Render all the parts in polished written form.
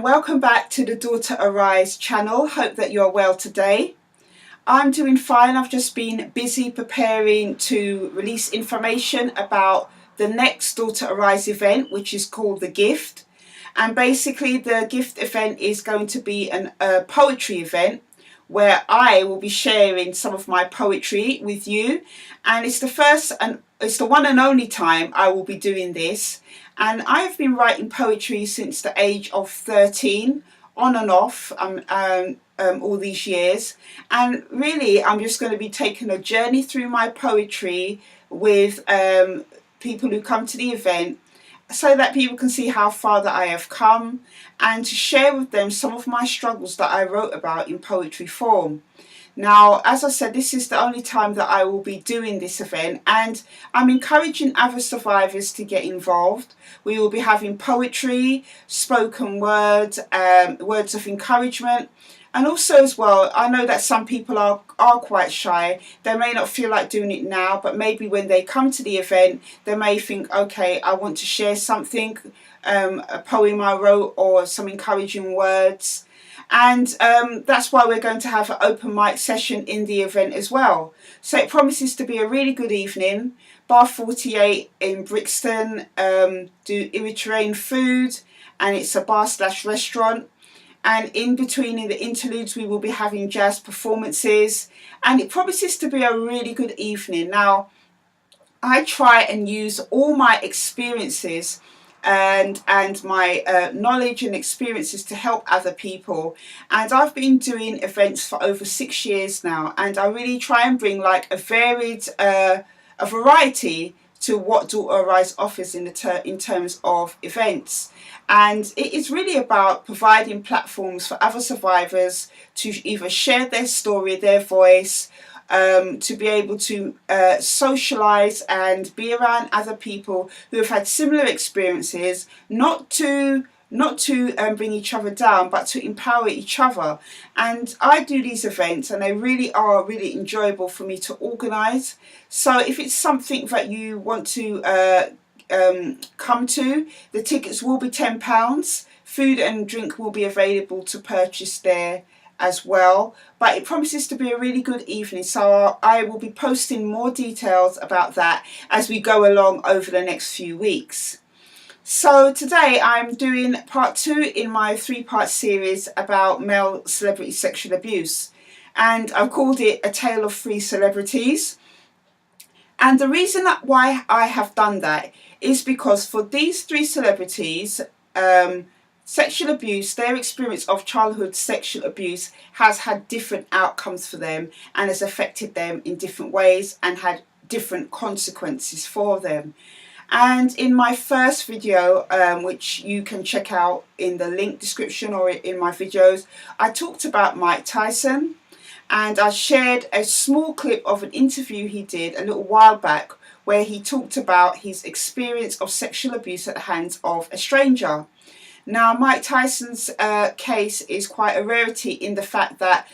and welcome back to the Daughter Arise channel. Hope that you're well today. I'm doing fine. I've just been busy preparing to release information about the next Daughter Arise event, which is called The Gift. And basically the Gift event is going to be a poetry event where I will be sharing some of my poetry with you. And it's the one and only time I will be doing this. And I've been writing poetry since the age of 13, on and off, all these years. And really, I'm just going to be taking a journey through my poetry with people who come to the event, so that people can see how far that I have come, and to share with them some of my struggles that I wrote about in poetry form. Now, as I said, this is the only time that I will be doing this event, and I'm encouraging other survivors to get involved. We will be having poetry, spoken word, words of encouragement. And also as well, I know that some people are quite shy. They may not feel like doing it now, but maybe when they come to the event, they may think, okay, I want to share something, a poem I wrote or some encouraging words. And that's why we're going to have an open mic session in the event as well. So it promises to be a really good evening. Bar 48 in Brixton, do Eritrean food, and it's a bar/restaurant. And in between, in the interludes, we will be having jazz performances, and it promises to be a really good evening. Now, I try and use all my experiences and my knowledge and experiences to help other people. And I've been doing events for over 6 years now, and I really try and bring like a variety to what Daughter Arise offers in terms of events. And it is really about providing platforms for other survivors to either share their story, their voice, to be able to socialise and be around other people who have had similar experiences, not to bring each other down, but to empower each other. And I do these events, and they really are really enjoyable for me to organise. So if it's something that you want to come to, the tickets will be £10. Food and drink will be available to purchase there as well, but it promises to be a really good evening. So I will be posting more details about that as we go along over the next few weeks. So today I'm doing part 2 in my 3-part series about male celebrity sexual abuse, and I've called it A Tale of 3 Celebrities. And the reason why I have done that is because for these 3 celebrities, sexual abuse, their experience of childhood sexual abuse has had different outcomes for them and has affected them in different ways and had different consequences for them. And in my first video, which you can check out in the link description or in my videos, I talked about Mike Tyson, and I shared a small clip of an interview he did a little while back where he talked about his experience of sexual abuse at the hands of a stranger. Now, Mike Tyson's case is quite a rarity in the fact that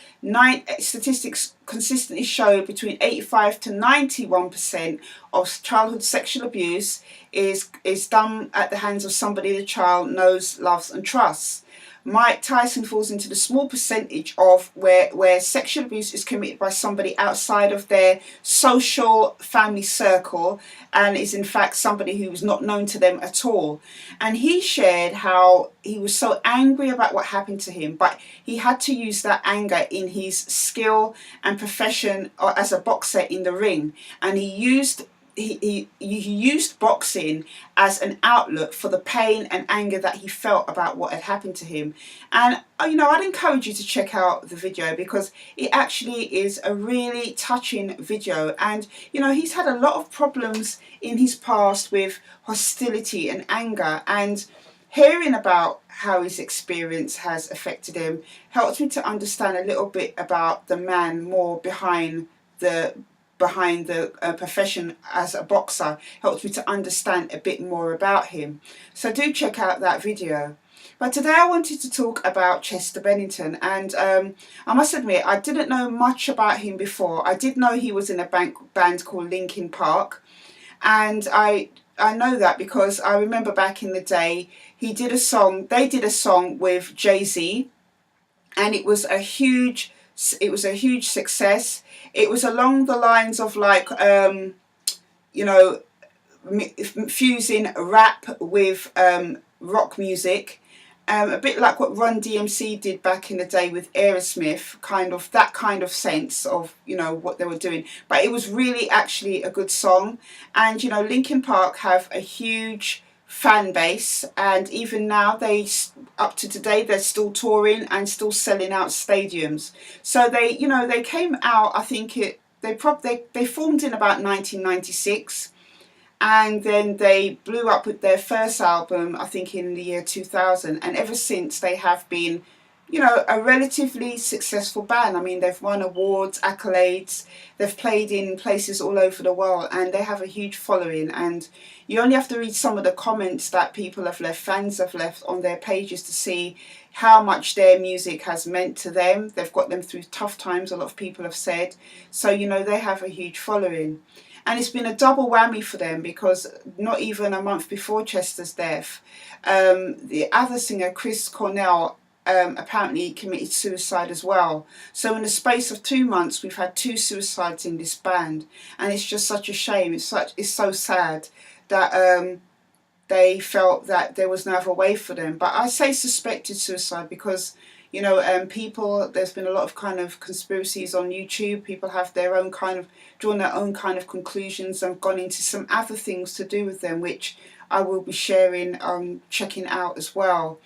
statistics consistently show between 85 to 91% of childhood sexual abuse is done at the hands of somebody the child knows, loves and trusts. Mike Tyson falls into the small percentage of where sexual abuse is committed by somebody outside of their social family circle, and is in fact somebody who was not known to them at all. And he shared how he was so angry about what happened to him, but he had to use that anger in his skill and profession as a boxer in the ring, and he used boxing as an outlet for the pain and anger that he felt about what had happened to him. And I'd encourage you to check out the video, because it actually is a really touching video. And he's had a lot of problems in his past with hostility and anger, and hearing about how his experience has affected him helped me to understand a little bit about the man more behind the profession as a boxer. Helped me to understand a bit more about him. So do check out that video. But today I wanted to talk about Chester Bennington, and I must admit I didn't know much about him before. I did know he was in a band called Linkin Park, and I I know that because I remember back in the day, they did a song with Jay-Z, and it was a huge success. It was along the lines of like, you know, fusing rap with rock music, a bit like what Run DMC did back in the day with Aerosmith, kind of that kind of sense of, you know, what they were doing. But it was really actually a good song. And, you know, Linkin Park have a huge fan base, and even now up to today they're still touring and still selling out stadiums. So they, you know, they came out, I think they formed in about 1996, and then they blew up with their first album, I think, in the year 2000. And ever since, they have been, you know, a relatively successful band. I mean, they've won awards, accolades, they've played in places all over the world, and they have a huge following. And you only have to read some of the comments that people have left, fans have left on their pages, to see how much their music has meant to them. They've got them through tough times, a lot of people have said. So, you know, they have a huge following. And it's been a double whammy for them, because not even a month before Chester's death, the other singer, Chris Cornell, apparently committed suicide as well. So in the space of 2 months, we've had 2 suicides in this band, and it's just such a shame. It's so sad that they felt that there was no other way for them. But I say suspected suicide because, you know, there's been a lot of kind of conspiracies on YouTube. People have their own kind of, drawn their own kind of conclusions and gone into some other things to do with them, which I will be sharing, checking out as well.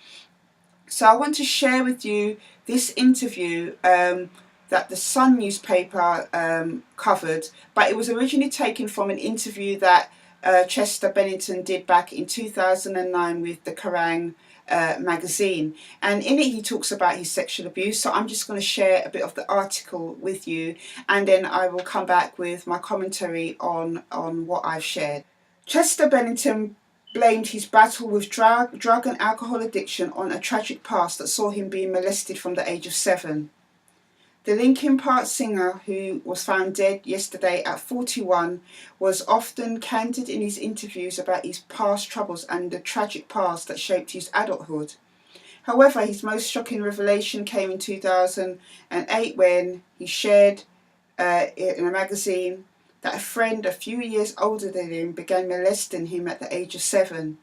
So I want to share with you this interview that the Sun newspaper covered, but it was originally taken from an interview that Chester Bennington did back in 2009 with the Kerrang! Magazine, and in it he talks about his sexual abuse. So I'm just going to share a bit of the article with you, and then I will come back with my commentary on what I've shared. Chester Bennington blamed his battle with drug and alcohol addiction on a tragic past that saw him being molested from the age of 7. The Linkin Park singer, who was found dead yesterday at 41, was often candid in his interviews about his past troubles and the tragic past that shaped his adulthood. However, his most shocking revelation came in 2008 when he shared in a magazine that a friend a few years older than him began molesting him at the age of 7.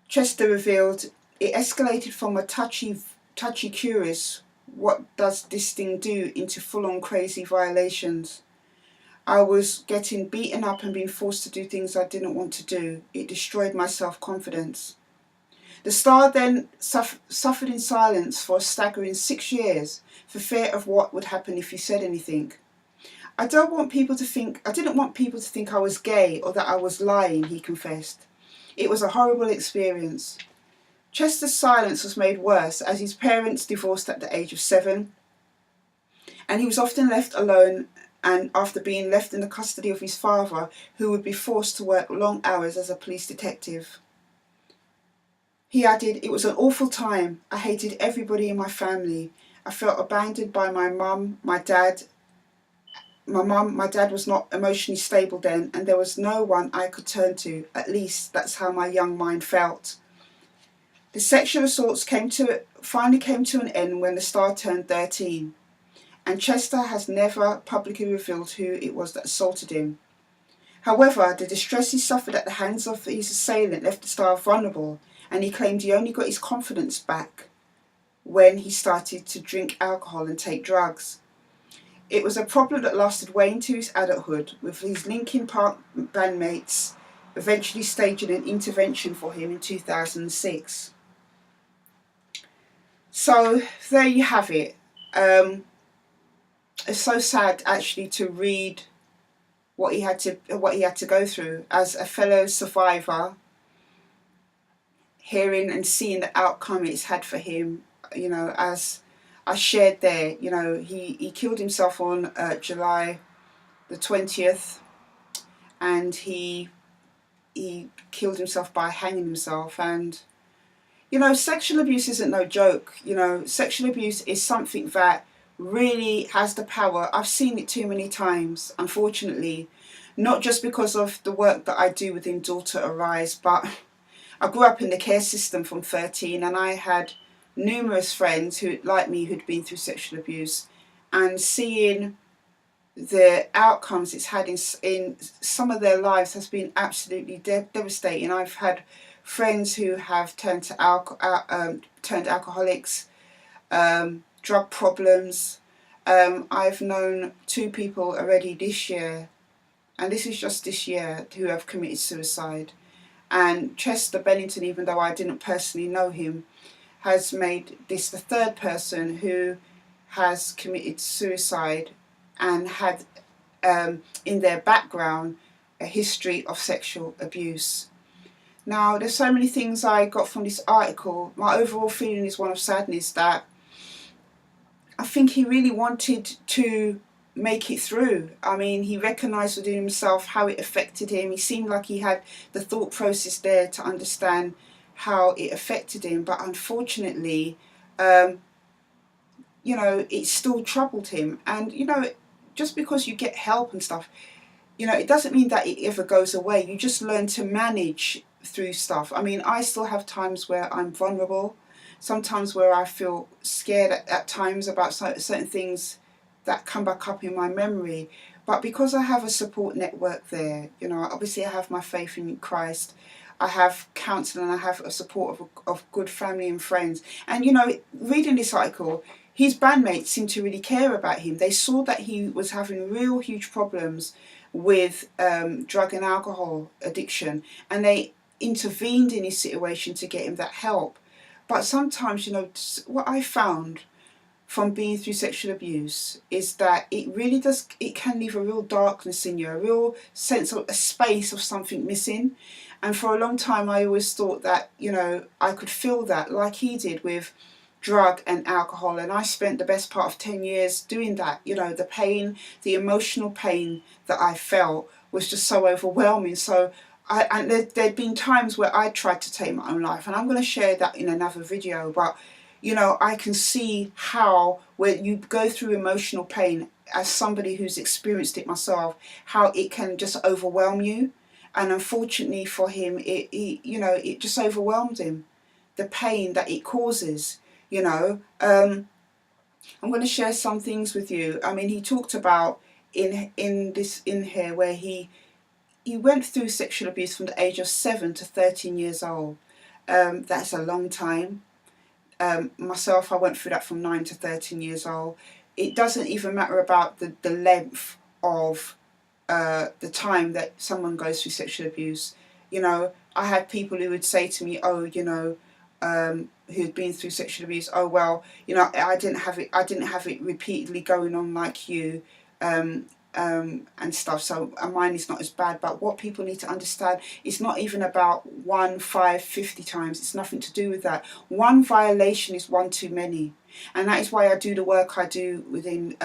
Chester revealed, "It escalated from a touchy curious, what does this thing do, into full-on crazy violations. I was getting beaten up and being forced to do things I didn't want to do. It destroyed my self-confidence." The star then suffered in silence for a staggering 6 years for fear of what would happen if he said anything. I didn't want people to think I was gay or that I was lying," he confessed. "It was a horrible experience." Chester's silence was made worse as his parents divorced at the age of 7, and he was often left alone, and after being left in the custody of his father, who would be forced to work long hours as a police detective. He added, "It was an awful time. I hated everybody in my family. I felt abandoned by my mum, my dad. My dad was not emotionally stable then, and there was no one I could turn to. At least that's how my young mind felt." The sexual assaults finally came to an end when the star turned 13, and Chester has never publicly revealed who it was that assaulted him. However, the distress he suffered at the hands of his assailant left the star vulnerable, and he claimed he only got his confidence back when he started to drink alcohol and take drugs. It was a problem that lasted way into his adulthood, with his Linkin Park bandmates eventually staging an intervention for him in 2006. So there you have it. It's so sad actually to read what he had to go through as a fellow survivor, hearing and seeing the outcome it's had for him. You know, as I shared there, you know, he killed himself on July the 20th, and he killed himself by hanging himself. And you know, sexual abuse isn't no joke. You know, sexual abuse is something that really has the power. I've seen it too many times, unfortunately, not just because of the work that I do within Daughter Arise, but I grew up in the care system from 13, and I had numerous friends who, like me, who'd been through sexual abuse, and seeing the outcomes it's had in some of their lives has been absolutely devastating. I've had friends who have turned to turned alcoholics, drug problems. I've known 2 people already this year, and this is just this year, who have committed suicide. And Chester Bennington, even though I didn't personally know him, has made this the 3rd person who has committed suicide and had in their background a history of sexual abuse. Now, there's so many things I got from this article. My overall feeling is one of sadness, that I think he really wanted to make it through. I mean, he recognised within himself how it affected him. He seemed like he had the thought process there to understand how it affected him, but unfortunately, it still troubled him. And just because you get help and stuff, it doesn't mean that it ever goes away. You just learn to manage through stuff. I mean, I still have times where I'm vulnerable, sometimes where I feel scared at times about certain things that come back up in my memory. But because I have a support network there, obviously I have my faith in Christ, I have counselling, I have a support of good family and friends. And reading this article, his bandmates seemed to really care about him. They saw that he was having real huge problems with drug and alcohol addiction, and they intervened in his situation to get him that help. But sometimes, what I found from being through sexual abuse is that it can leave a real darkness in you, a real sense of a space of something missing. And for a long time I always thought that, I could feel that like he did with drug and alcohol, and I spent the best part of 10 years doing that. The pain, the emotional pain that I felt was just so overwhelming. So there'd been times where I tried to take my own life, and I'm going to share that in another video. But I can see how when you go through emotional pain, as somebody who's experienced it myself, how it can just overwhelm you. And unfortunately for him, it just overwhelmed him, the pain that it causes. I'm going to share some things with you. I mean, he talked about in here where he went through sexual abuse from the age of 7 to 13 years old. That's a long time. Myself, I went through that from 9 to 13 years old. It doesn't even matter about the length of the time that someone goes through sexual abuse. I had people who would say to me, who'd been through sexual abuse, oh well, I didn't have it repeatedly going on like you, and stuff, so mine is not as bad. But what people need to understand, it's not even about 1, 5, 50 times. It's nothing to do with that. One violation is one too many. And that is why I do the work I do within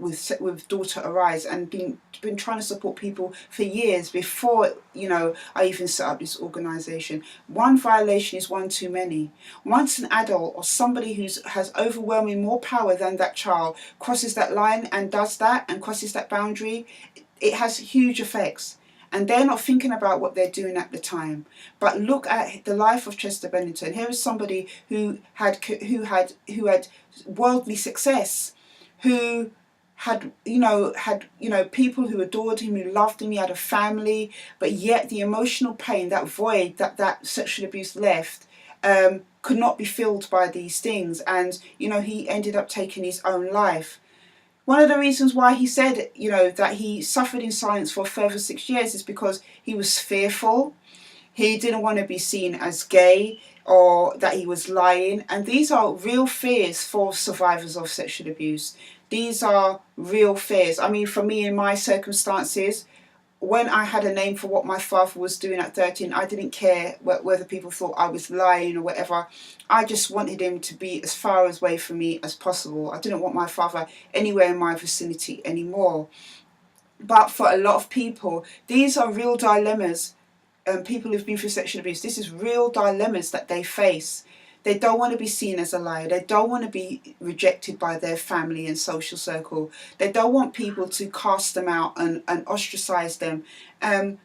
with Daughter Arise, and been trying to support people for years before I even set up this organisation. One violation is one too many. Once an adult or somebody who has overwhelming more power than that child crosses that line and does that and crosses that boundary, it has huge effects. And they're not thinking about what they're doing at the time. But look at the life of Chester Bennington. Here is somebody who had worldly success, who had people who adored him, who loved him. He had a family, but yet the emotional pain, that void that sexual abuse left, could not be filled by these things. And he ended up taking his own life. One of the reasons why he said, that he suffered in silence for a further 6 years is because he was fearful. He didn't want to be seen as gay or that he was lying. And these are real fears for survivors of sexual abuse. These are real fears. I mean, for me, in my circumstances, when I had a name for what my father was doing at 13, I didn't care whether people thought I was lying or whatever. I just wanted him to be as far away from me as possible. I didn't want my father anywhere in my vicinity anymore. But for a lot of people, these are real dilemmas. People who've been through sexual abuse, this is real dilemmas that they face. They don't want to be seen as a liar. They don't want to be rejected by their family and social circle. They don't want people to cast them out and ostracize them,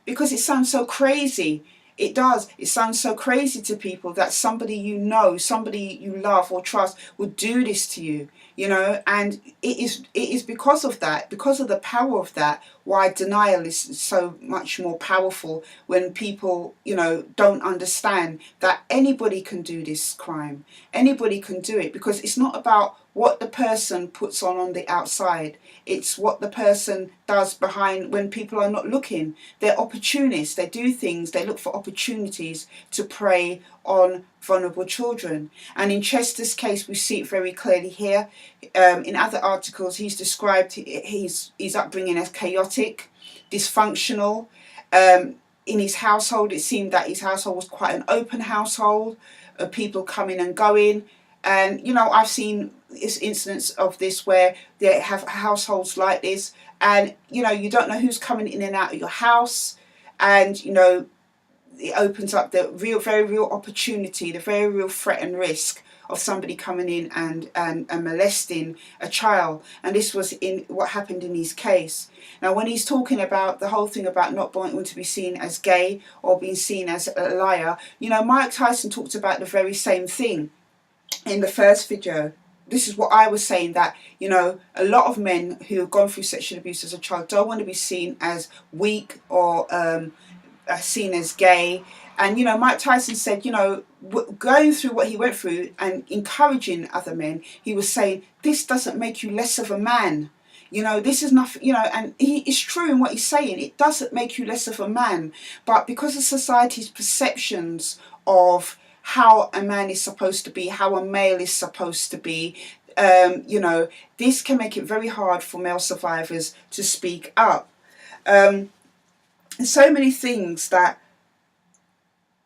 because it sounds so crazy. It does. It sounds so crazy to people that somebody you know, somebody you love or trust would do this to you, and it is because of that, because of the power of that, why denial is so much more powerful when people, don't understand that anybody can do this crime. Anybody can do it, because it's not about what the person puts on the outside. It's what the person does behind when people are not looking. They're opportunists. They do things. They look for opportunities to prey on vulnerable children. And in Chester's case, we see it very clearly here. In other articles, he's described his upbringing as chaotic, dysfunctional. In his household, it seemed that his household was quite an open household, of people coming and going. And, I've seen incidents of this where they have households like this, and, you don't know who's coming in and out of your house. And, it opens up the very real opportunity, the very real threat and risk of somebody coming in and molesting a child. And this was in what happened in his case. Now, when he's talking about the whole thing about not wanting to be seen as gay or being seen as a liar, Mike Tyson talked about the very same thing in the first video. This is what I was saying, that, a lot of men who have gone through sexual abuse as a child don't want to be seen as weak or seen as gay. And, Mike Tyson said, going through what he went through and encouraging other men, he was saying, this doesn't make you less of a man. This is nothing, and it's true in what he's saying. It doesn't make you less of a man. But because of society's perceptions of how a man is supposed to be, how a male is supposed to be, this can make it very hard for male survivors to speak up. There's so many things that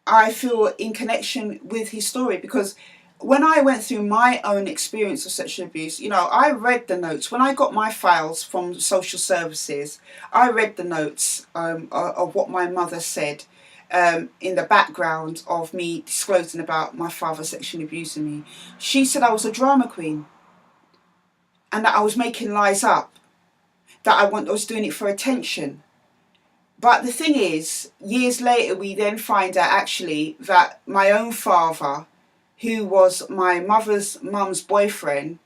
I feel in connection with his story, because when I went through my own experience of sexual abuse, I read the notes. When I got my files from social services, I read the notes of what my mother said in the background of me disclosing about my father sexually abusing me. She said I was a drama queen and that I was making lies up, that I was doing it for attention. But the thing is, years later, we then find out actually that my own father, who was my mum's boyfriend,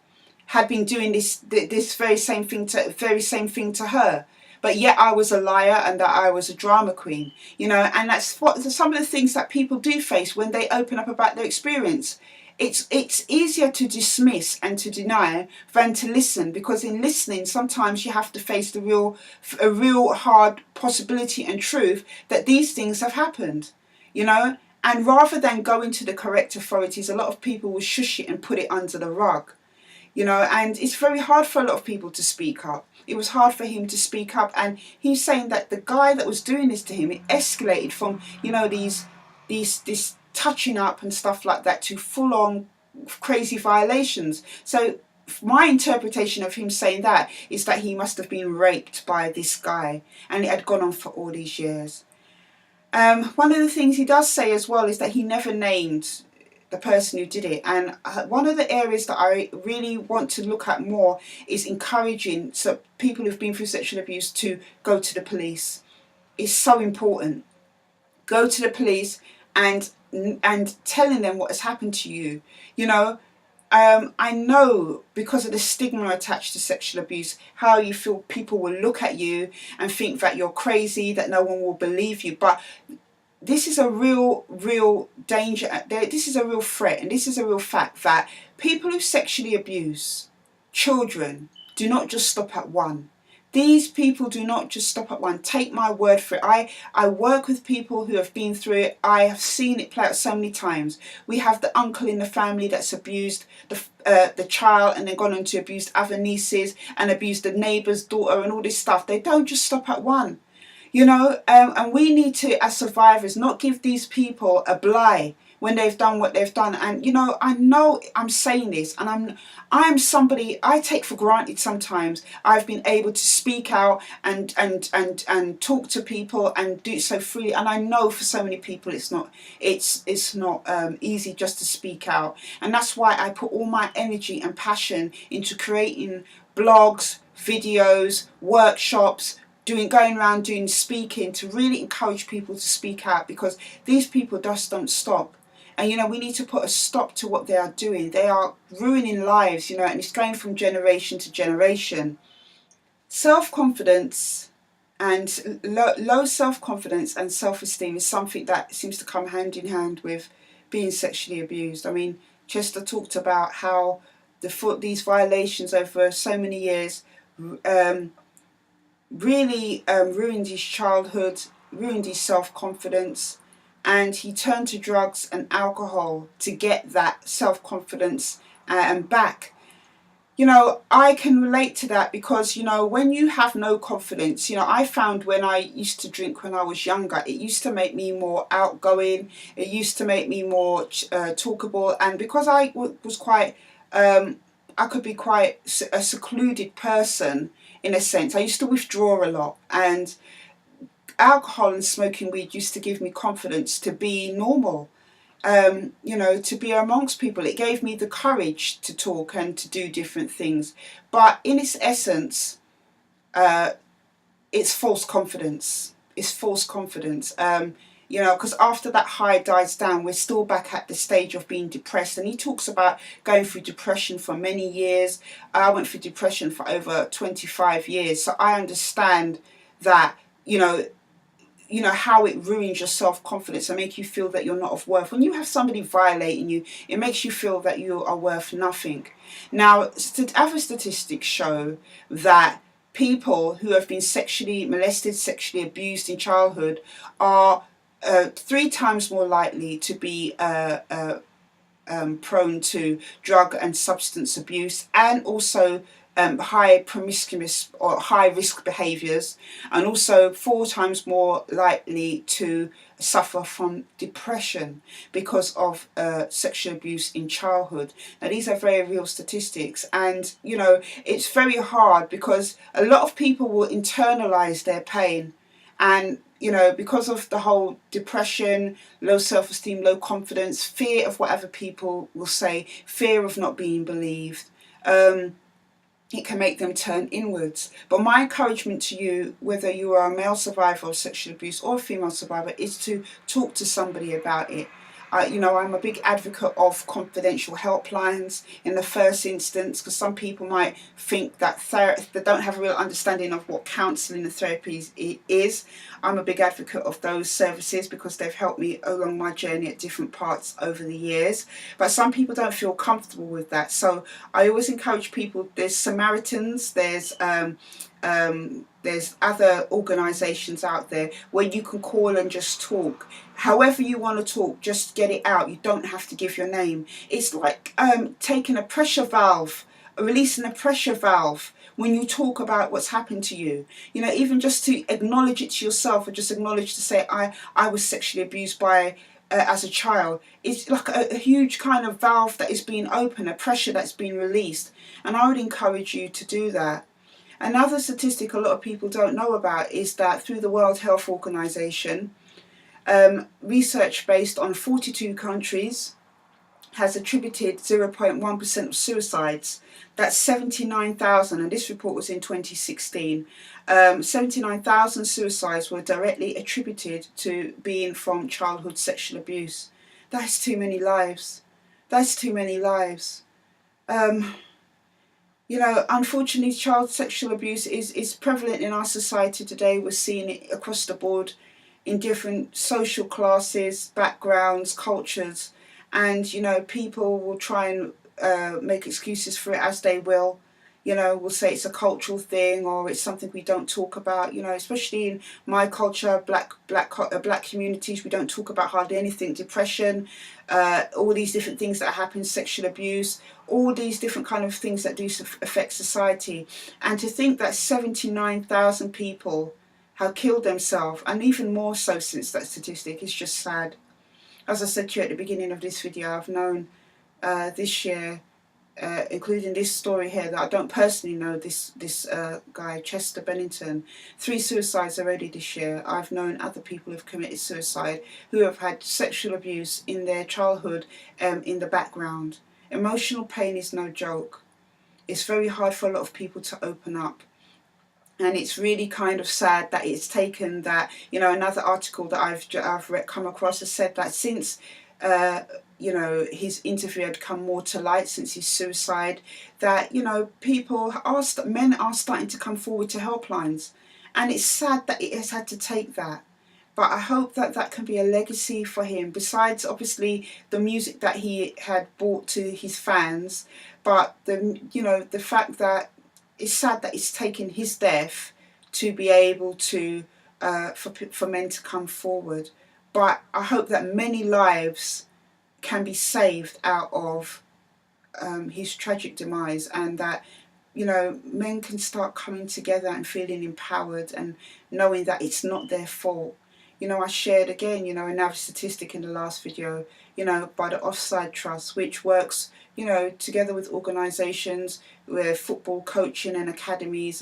had been doing this very same thing to her. But yet I was a liar and that I was a drama queen, and that's some of the things that people do face when they open up about their experience. It's easier to dismiss and to deny than to listen, because in listening, sometimes you have to face a real hard possibility and truth that these things have happened, and rather than going to the correct authorities, a lot of people will shush it and put it under the rug. And it's very hard for a lot of people to speak up. It was hard for him to speak up, and he's saying that the guy that was doing this to him, it escalated from, this touching up and stuff like that to full-on crazy violations. So my interpretation of him saying that is that he must have been raped by this guy, and it had gone on for all these years. One of the things he does say as well is that he never named the person who did it. And one of the areas that I really want to look at more is encouraging people who've been through sexual abuse to go to the police. It's so important. Go to the police and telling them what has happened to you. I know because of the stigma attached to sexual abuse, how you feel people will look at you and think that you're crazy, that no one will believe you. But this is a real danger. This is a real threat, and this is a real fact that people who sexually abuse children do not just stop at one. These people do not just stop at one. Take my word for it. I work with people who have been through it. I have seen it play out so many times. We have the uncle in the family that's abused the child and then gone on to abuse other nieces and abused the neighbour's daughter and all this stuff. They don't just stop at one. And we need to, as survivors, not give these people a bly, when they've done what they've done. And I know I'm saying this, and I'm somebody I take for granted sometimes. I've been able to speak out and talk to people and do so freely. And I know for so many people it's not easy just to speak out. And that's why I put all my energy and passion into creating blogs, videos, workshops, going around doing speaking to really encourage people to speak out, because these people just don't stop. And we need to put a stop to what they are doing. They are ruining lives, and it's going from generation to generation. Self-confidence and low self-confidence and self-esteem is something that seems to come hand in hand with being sexually abused. I mean, Chester talked about how these violations over so many years really ruined his childhood, ruined his self-confidence, and he turned to drugs and alcohol to get that self-confidence back. I can relate to that because, when you have no confidence, I found when I used to drink when I was younger, it used to make me more outgoing, it used to make me more talkable, and because I was quite, I could be quite a secluded person in a sense. I used to withdraw a lot, and alcohol and smoking weed used to give me confidence to be normal. To be amongst people. It gave me the courage to talk and to do different things. But in its essence, it's false confidence. It's false confidence. Because after that high dies down, we're still back at the stage of being depressed. And he talks about going through depression for many years. I went through depression for over 25 years. So I understand that, how it ruins your self-confidence and make you feel that you're not of worth. When you have somebody violating you, it makes you feel that you are worth nothing. Now, other statistics show that people who have been sexually molested, sexually abused in childhood are 3 times more likely to be prone to drug and substance abuse, and also high promiscuous or high risk behaviours, and also 4 times more likely to suffer from depression because of sexual abuse in childhood. Now, these are very real statistics, and it's very hard because a lot of people will internalise their pain, and because of the whole depression, low self-esteem, low confidence, fear of whatever people will say, fear of not being believed, it can make them turn inwards. But my encouragement to you, whether you are a male survivor of sexual abuse or a female survivor, is to talk to somebody about it. I'm a big advocate of confidential helplines in the first instance, because some people might think that they don't have a real understanding of what counselling and therapy is. I'm a big advocate of those services because they've helped me along my journey at different parts over the years. But some people don't feel comfortable with that. So I always encourage people, there's Samaritans, there's other organisations out there where you can call and just talk. However you want to talk, just get it out. You don't have to give your name. It's like taking a pressure valve, releasing a pressure valve when you talk about what's happened to you. Even just to acknowledge it to yourself, or just acknowledge to say, I was sexually abused by as a child. It's like a huge kind of valve that is being opened, a pressure that's being released. And I would encourage you to do that. Another statistic a lot of people don't know about is that through the World Health Organization, research based on 42 countries has attributed 0.1% of suicides. That's 79,000, and this report was in 2016. 79,000 suicides were directly attributed to being from childhood sexual abuse. That's too many lives. That's too many lives. Unfortunately, child sexual abuse is prevalent in our society today. We're seeing it across the board in different social classes, backgrounds, cultures. And, people will try and make excuses for it as they will. We'll say it's a cultural thing, or it's something we don't talk about. Especially in my culture, black communities, we don't talk about hardly anything. Depression, all these different things that happen, sexual abuse, all these different kind of things that do affect society. And to think that 79,000 people have killed themselves, and even more so since that statistic, is just sad. as I said to you at the beginning of this video, I've known this year, including this story here, that I don't personally know, this guy, Chester Bennington, 3 suicides already this year. I've known other people who've committed suicide who have had sexual abuse in their childhood in the background. Emotional pain is no joke. It's very hard for a lot of people to open up. And it's really kind of sad that it's taken that, you know, another article that I've come across has said that since, you know, his interview had come more to light since his suicide, that, you know, men are starting to come forward to helplines. And it's sad that it has had to take that. But I hope that that can be a legacy for him, besides obviously the music that he had brought to his fans. But you know, the fact that it's sad that it's taken his death to be able to for men to come forward. But I hope that many lives can be saved out of his tragic demise, and that, you know, men can start coming together and feeling empowered and knowing that it's not their fault. You know, I shared again, you know, another statistic in the last video, you know, by the Offside Trust, which works, you know, together with organisations where football coaching and academies,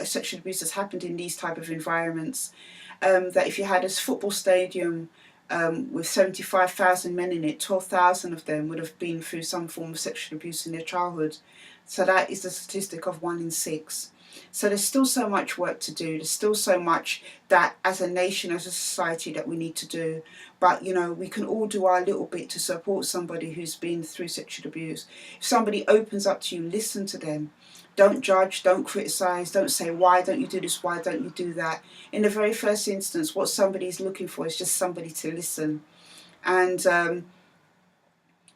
sexual abuse has happened in these type of environments. That if you had a football stadium with 75,000 men in it, 12,000 of them would have been through some form of sexual abuse in their childhood. So that is the statistic of 1 in 6. So there's still so much work to do. There's still so much that as a nation, as a society, that we need to do. But, you know, we can all do our little bit to support somebody who's been through sexual abuse. If somebody opens up to you, listen to them. Don't judge, don't criticise, don't say, why don't you do this, why don't you do that. In the very first instance, what somebody's looking for is just somebody to listen. And,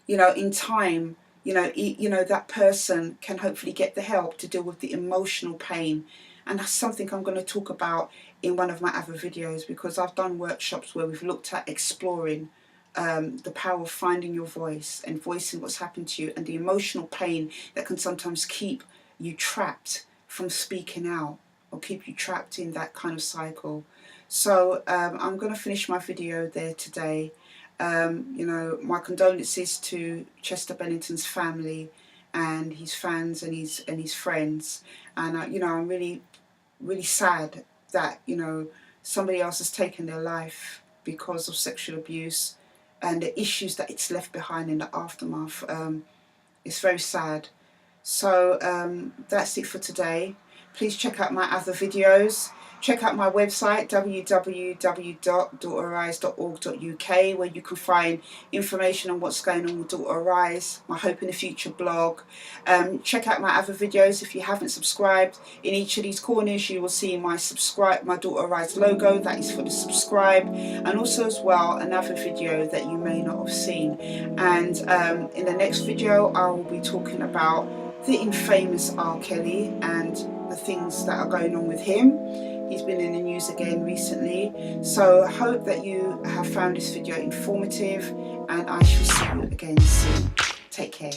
you know, in time, you know, that person can hopefully get the help to deal with the emotional pain. And that's something I'm going to talk about in one of my other videos, because I've done workshops where we've looked at exploring the power of finding your voice and voicing what's happened to you, and the emotional pain that can sometimes keep you trapped from speaking out, or keep you trapped in that kind of cycle. So I'm going to finish my video there today. You know, my condolences to Chester Bennington's family and his fans and his friends. And you know, I'm really sad that, you know, somebody else has taken their life because of sexual abuse and the issues that it's left behind in the aftermath. It's very sad. So that's it for today. Please check out my other videos. Check out my website, www.daughterarise.org.uk, where you can find information on what's going on with Daughter Arise, my Hope in the Future blog. Check out my other videos if you haven't subscribed. In each of these corners you will see my Daughter Arise logo, that is for the subscribe, and also as well another video that you may not have seen. And in the next video I will be talking about the infamous R. Kelly and the things that are going on with him. He's been in the news again recently. So I hope that you have found this video informative, and I shall see you again soon. Take care.